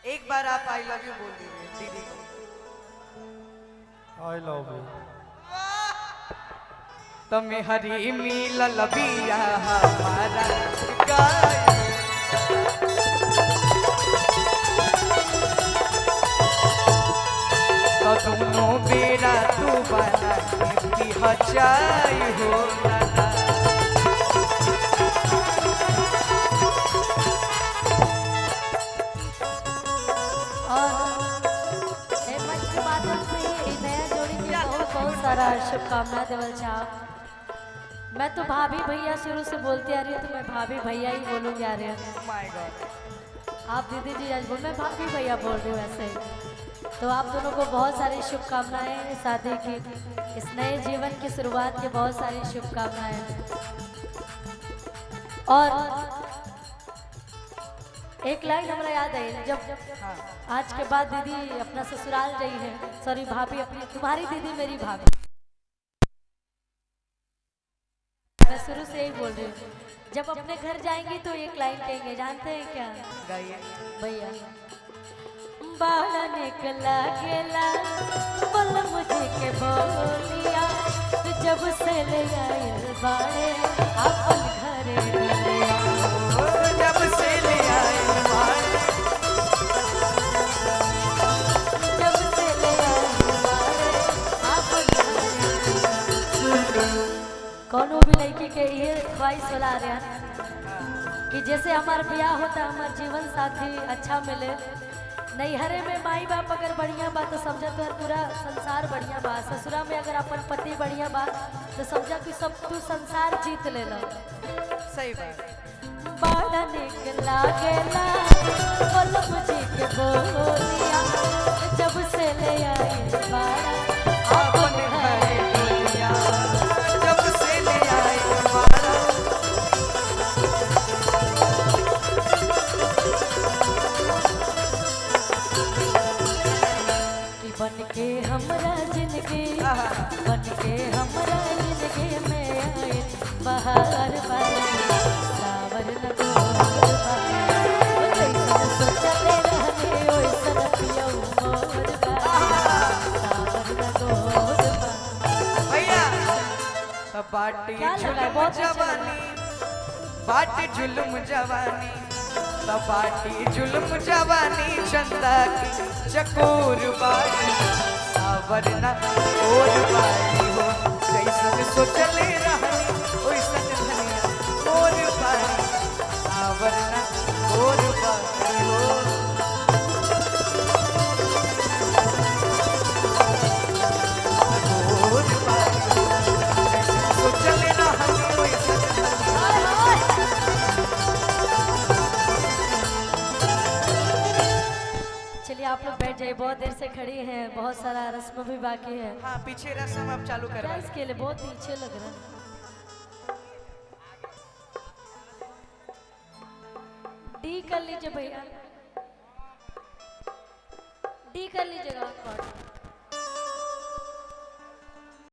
एक बार आप I love you बोल दीजिए दीदी को। I love you. तमें हरी मिल लबिया हमारा गाय तो दोनों बेरा तू बना के हचाई हो नाना। शुभकामना देवल चाह। मैं तो भाभी भैया शुरू से बोलती आ रही हूँ, तो मैं भाभी भैया ही बोलूँगी आ रही हूँ। माय गॉड, आप दीदी जी आज बोल, मैं भाभी भैया बोल रही हूँ ऐसे। तो आप दोनों को बहुत सारी शुभकामनाएं शादी की, इस नए जीवन की शुरुआत की बहुत सारी शुभकामनाएं। और एक लाइन हमारा याद आई, जब आज के बाद दीदी अपना ससुराल गई है, सॉरी भाभी अपनी, तुम्हारी दीदी मेरी भाभी, मैं शुरू से ही बोल रही हूँ। जब अपने घर जाएंगी तो एक लाइन कहेंगे, जानते हैं क्या? गाइए भैया बाला निकला गेला बोल मुझे के बोलिया, जब से ले आए बाड़े अपन घरे डलिया, जब से ले आए बाड़े, जब से ले आए बाड़े अपन घरे। कौनो भी लड़की के ये ख्वाहिश वाला रहे हैं कि जैसे हमार ब्याह होता हमार जीवन साथी अच्छा मिले। नैहरे में माई बाप अगर बढ़िया बा तो समझा तो पूरा संसार बढ़िया बा, ससुरा में अगर अपन पति बढ़िया बा तो समझा कि सब तू संसार जीत लेला। सही बात। बाड़ा निक लागेला बोल मुझे के बोलिया, जब से ले आई बाड़ा अपन घरे डलिया, जब से ले आए बाड़ा। बन के हमरा जिंदगी, बन के हमरा जिंदगी में आए बहार वाला सावर लगोर बा, जैसन सोचले रहने ओइसन पियौ मोर बा, सावर लगोर बा। भैया तब बाटी क्या लगा? जुल्म बहुत अच्छा जवानी, बाटी जुल्म जवानी, तब बाटी जुल्म जवानी, चंदा की चकोर बाटी, सावरना और बाटी हो, जैसन सोचले रहनी ओइसन धनिया और बाटी, सावरना और बाटी हो। और बाटी हो, जैसन सोचले रहनी ओइसन धनिया। चलिए आप लोग बैठ जाइए, बहुत देर से खड़ी हैं, बहुत सारा रस्म भी बाकी है। हाँ पीछे रस्म आप चालू क्या करवा। इसके लिए बहुत नीचे लग रहा है। डी कर लीजिए भैया, डी कर लीजिएगा।